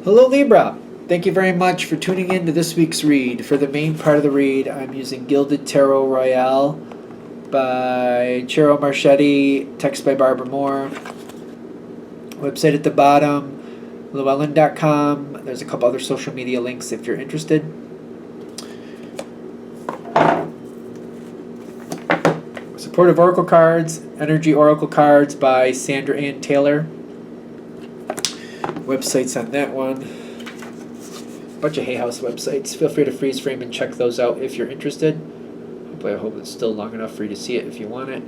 Hello Libra! Thank you very much for tuning in to this week's read. For the main part of the read, I'm using Gilded Tarot Royale by Chiro Marchetti, text by Barbara Moore. Website at the bottom, llewellyn.com. There's a couple other social media links if you're interested. Supportive Oracle Cards, Energy Oracle Cards by Sandra Ann Taylor. Websites on that one. Bunch of Hay House websites. Feel free to freeze frame and check those out if you're interested. Hopefully, I hope it's still long enough for you to see it if you want it.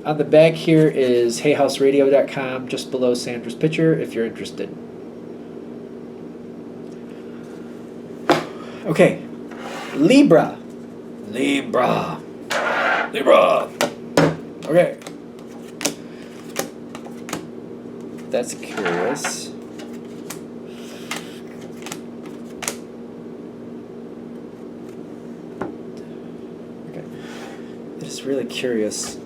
On the back here is hayhouseradio.com, just below Sandra's picture if you're interested. Okay, Libra. Libra. Libra. Okay. That's curious. Okay. It is really curious.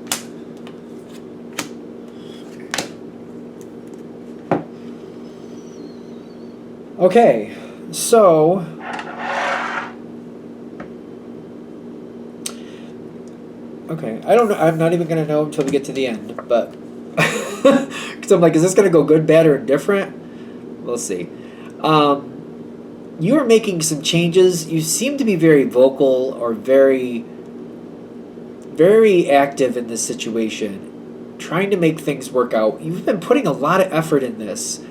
Okay, so okay, I don't know. I'm not even gonna know until we get to the end, but because I'm like, is this gonna go good, bad, or indifferent? We'll see. You are making some changes. You seem to be very vocal or very, very active in this situation, trying to make things work out. You've been putting a lot of effort in this.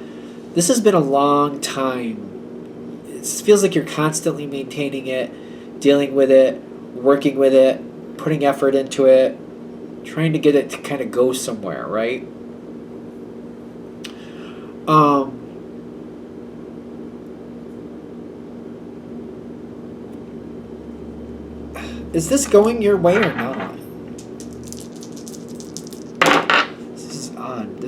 This has been a long time. It feels like you're constantly maintaining it, dealing with it, working with it, putting effort into it, trying to get it to kind of go somewhere, right? Is this going your way or not? This is odd.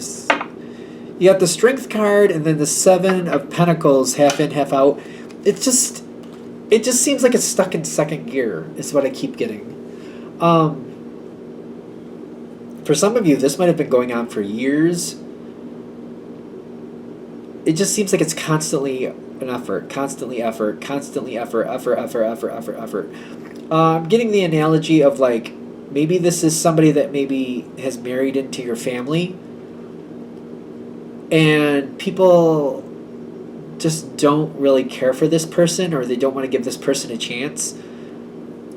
You got the Strength card and then the Seven of Pentacles, half in, half out. It just seems like it's stuck in second gear, is what I keep getting. For some of you, this might have been going on for years. It just seems like it's constantly an effort, constantly effort, constantly effort. I'm getting the analogy of like, maybe this is somebody that maybe has married into your family, and people just don't really care for this person, or they don't want to give this person a chance,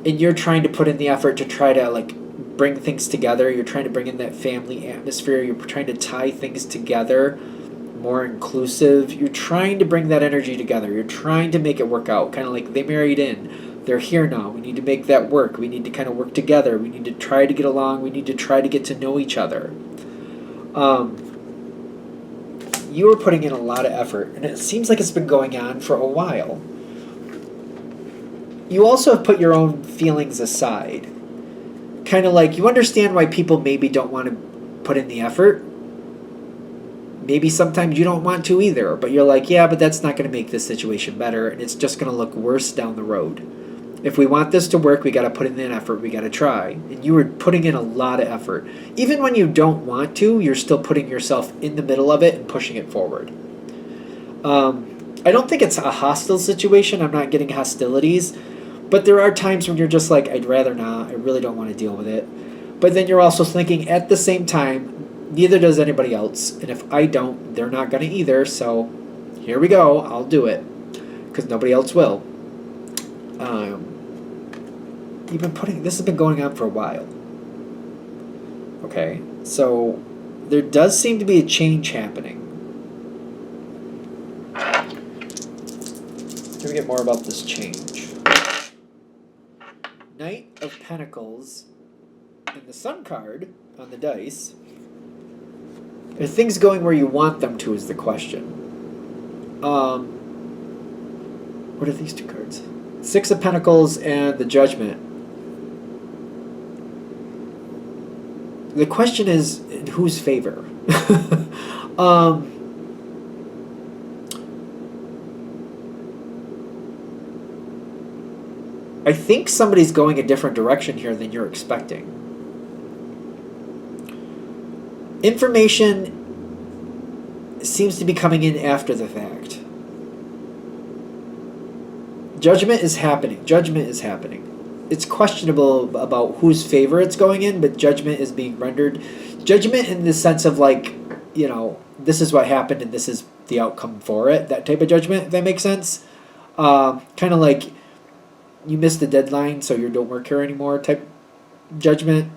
and you're trying to put in the effort to try to like bring things together. You're trying to bring in that family atmosphere. You're trying to tie things together, more inclusive. You're trying to bring that energy together. You're trying to make it work out, kind of like they married in. They're here now. We need to make that work. We need to kind of work together. We need to try to get along. We need to try to get to know each other. You are putting in a lot of effort, and it seems like it's been going on for a while. You also have put your own feelings aside. Kind of like, you understand why people maybe don't want to put in the effort. Maybe sometimes you don't want to either, but you're like, yeah, but that's not going to make this situation better, and it's just going to look worse down the road. If we want this to work, we got to put in an effort. We got to try. And you were putting in a lot of effort. Even when you don't want to, you're still putting yourself in the middle of it and pushing it forward. I don't think it's a hostile situation. I'm not getting hostilities. But there are times when you're just like, I'd rather not. I really don't want to deal with it. But then you're also thinking at the same time, neither does anybody else. And if I don't, they're not going to either. So here we go. I'll do it. Because nobody else will. This has been going on for a while. Okay, so there does seem to be a change happening. Let me get more about this change. Knight of Pentacles and the Sun card on the dice. Are things going where you want them to is the question. What are these two cards? Six of Pentacles and the Judgment. The question is, in whose favor? I think somebody's going a different direction here than you're expecting. Information seems to be coming in after the fact. Judgment is happening. Judgment is happening. It's questionable about whose favor it's going in, but judgment is being rendered. Judgment in the sense of like, this is what happened and this is the outcome for it. That type of judgment, if that makes sense. Kind of like you missed the deadline, so you don't work here anymore type judgment.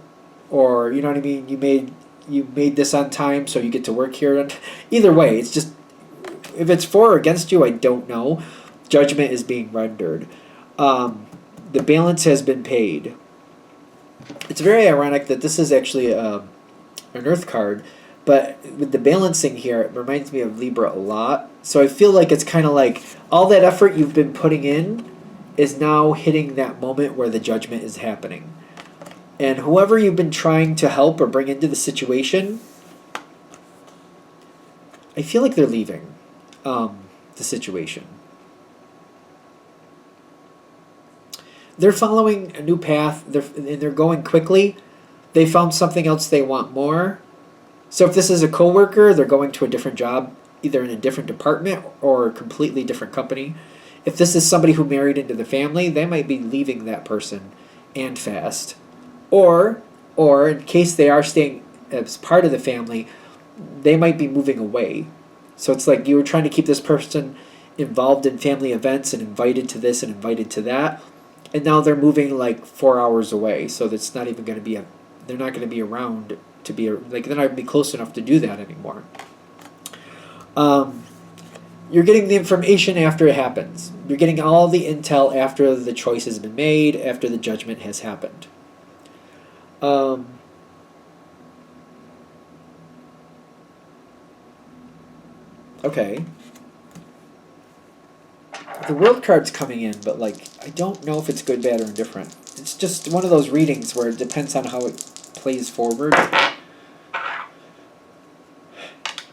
Or, you know what I mean? You made this on time, so you get to work here. Either way, it's just, if it's for or against you, I don't know. Judgment is being rendered. The balance has been paid. It's very ironic that this is actually an Earth card, but with the balancing here, it reminds me of Libra a lot. So I feel like it's kind of like all that effort you've been putting in is now hitting that moment where the judgment is happening. And whoever you've been trying to help or bring into the situation, I feel like they're leaving the situation. They're following a new path, they're going quickly. They found something else they want more. So if this is a coworker, they're going to a different job, either in a different department or a completely different company. If this is somebody who married into the family, they might be leaving that person and fast. Or in case they are staying as part of the family, they might be moving away. So it's like you were trying to keep this person involved in family events and invited to this and invited to that. And now they're moving like 4 hours away. So that's not even going to be they're not going to be around to be, like, they're not going to be close enough to do that anymore. You're getting the information after it happens. You're getting all the intel after the choice has been made, after the judgment has happened. Okay. The world card's coming in, but like I don't know if it's good, bad, or indifferent. It's just one of those readings where it depends on how it plays forward.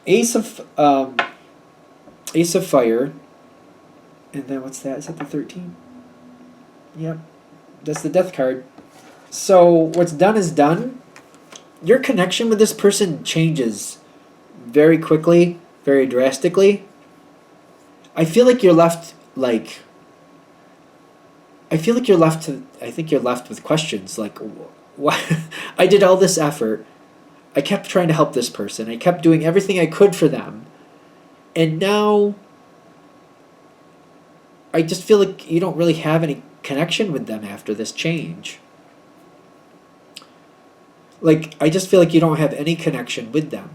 Ace of Fire, and then what's that? Is that the 13? Yep, that's the Death card. So what's done is done. Your connection with this person changes very quickly, very drastically. I feel like you're left I think you're left with questions like, why? I did all this effort. I kept trying to help this person. I kept doing everything I could for them. And now I just feel like you don't really have any connection with them after this change. Like, I just feel like you don't have any connection with them.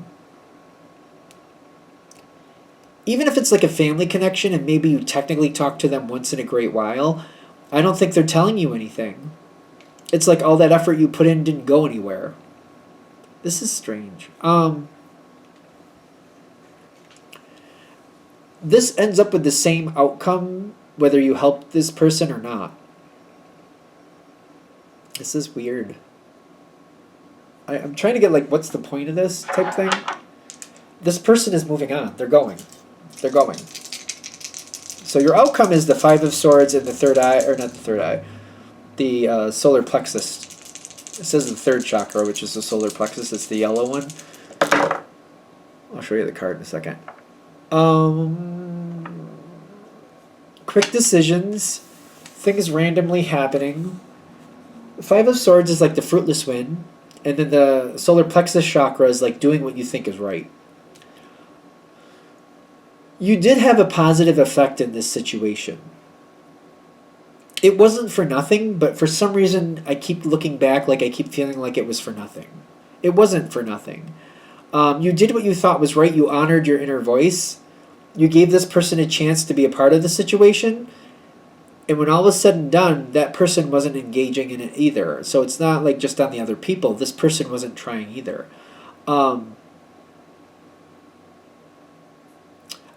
Even if it's like a family connection and maybe you technically talk to them once in a great while, I don't think they're telling you anything. It's like all that effort you put in didn't go anywhere. This is strange. This ends up with the same outcome whether you help this person or not. This is weird. I'm trying to get like, what's the point of this type thing? This person is moving on. They're going. They're going. So your outcome is the Five of Swords and the third eye, or not the third eye, the solar plexus. It says the third chakra, which is the solar plexus. It's the yellow one. I'll show you the card in a second. Quick decisions, things randomly happening. The Five of Swords is like the fruitless win, and then the solar plexus chakra is like doing what you think is right. You did have a positive effect in this situation. It wasn't for nothing, but for some reason I keep looking back like I keep feeling like it was for nothing. It wasn't for nothing. You did what you thought was right. You honored your inner voice. You gave this person a chance to be a part of the situation. And when all was said and done, that person wasn't engaging in it either. So it's not like just on the other people. This person wasn't trying either.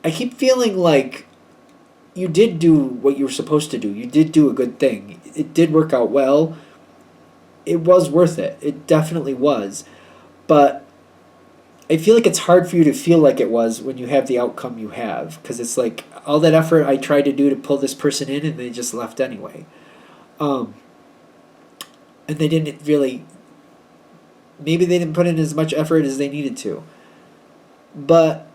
I keep feeling like you did do what you were supposed to do. You did do a good thing. It did work out well. It was worth it. It definitely was. But I feel like it's hard for you to feel like it was when you have the outcome you have. Because it's like all that effort I tried to do to pull this person in and they just left anyway. And they didn't really... Maybe they didn't put in as much effort as they needed to. But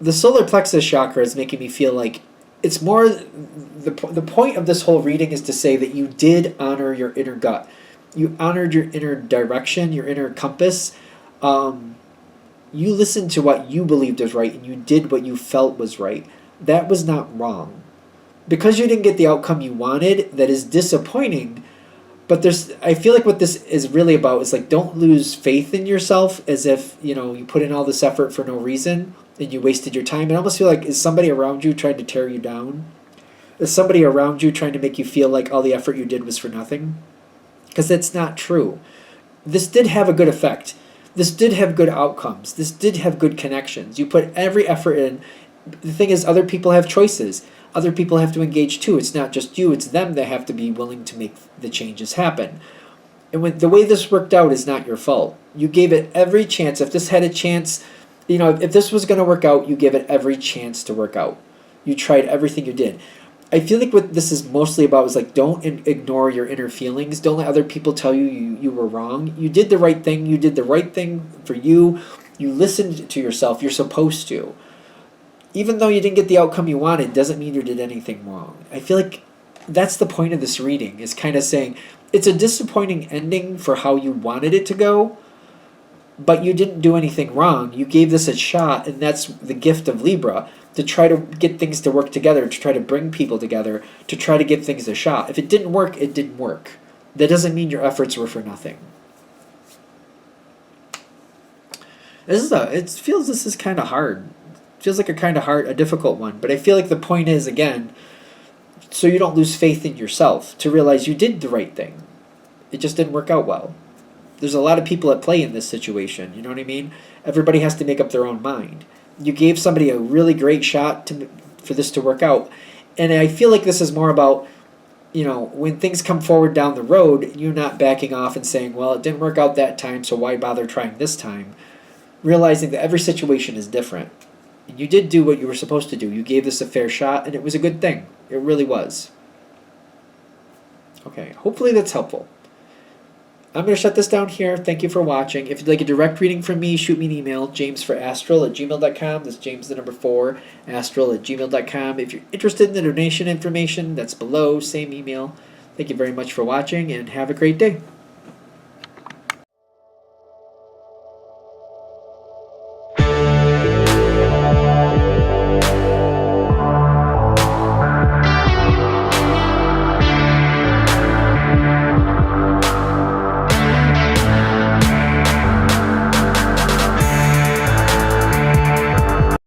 the solar plexus chakra is making me feel like it's more the point of this whole reading is to say that you did honor your inner gut. You honored your inner direction, your inner compass. You listened to what you believed was right and you did what you felt was right. That was not wrong. Because you didn't get the outcome you wanted, that is disappointing. But I feel like what this is really about is like, don't lose faith in yourself as if, you put in all this effort for no reason and you wasted your time. I almost feel like, is somebody around you trying to tear you down? Is somebody around you trying to make you feel like all the effort you did was for nothing? Because that's not true. This did have a good effect. This did have good outcomes. This did have good connections. You put every effort in. The thing is, other people have choices. Other people have to engage too. It's not just you, it's them that have to be willing to make the changes happen. And the way this worked out is not your fault. You gave it every chance. If this had a chance, if this was going to work out, you gave it every chance to work out. You tried everything you did. I feel like what this is mostly about is like, don't ignore your inner feelings. Don't let other people tell you were wrong. You did the right thing. You did the right thing for you. You listened to yourself. You're supposed to. Even though you didn't get the outcome you wanted, doesn't mean you did anything wrong. I feel like that's the point of this reading, is kind of saying it's a disappointing ending for how you wanted it to go, but you didn't do anything wrong. You gave this a shot, and that's the gift of Libra, to try to get things to work together, to try to bring people together, to try to give things a shot. If it didn't work, it didn't work. That doesn't mean your efforts were for nothing. It feels this is kind of hard. It feels like a difficult one. But I feel like the point is, again, so you don't lose faith in yourself, to realize you did the right thing. It just didn't work out well. There's a lot of people at play in this situation, you know what I mean? Everybody has to make up their own mind. You gave somebody a really great shot for this to work out. And I feel like this is more about, when things come forward down the road, you're not backing off and saying, well, it didn't work out that time, so why bother trying this time? Realizing that every situation is different. And you did do what you were supposed to do. You gave this a fair shot, and it was a good thing. It really was. Okay, hopefully that's helpful. I'm going to shut this down here. Thank you for watching. If you'd like a direct reading from me, shoot me an email, jamesforastral@gmail.com. That's James the number 4, astral@gmail.com. If you're interested in the donation information, that's below, same email. Thank you very much for watching, and have a great day.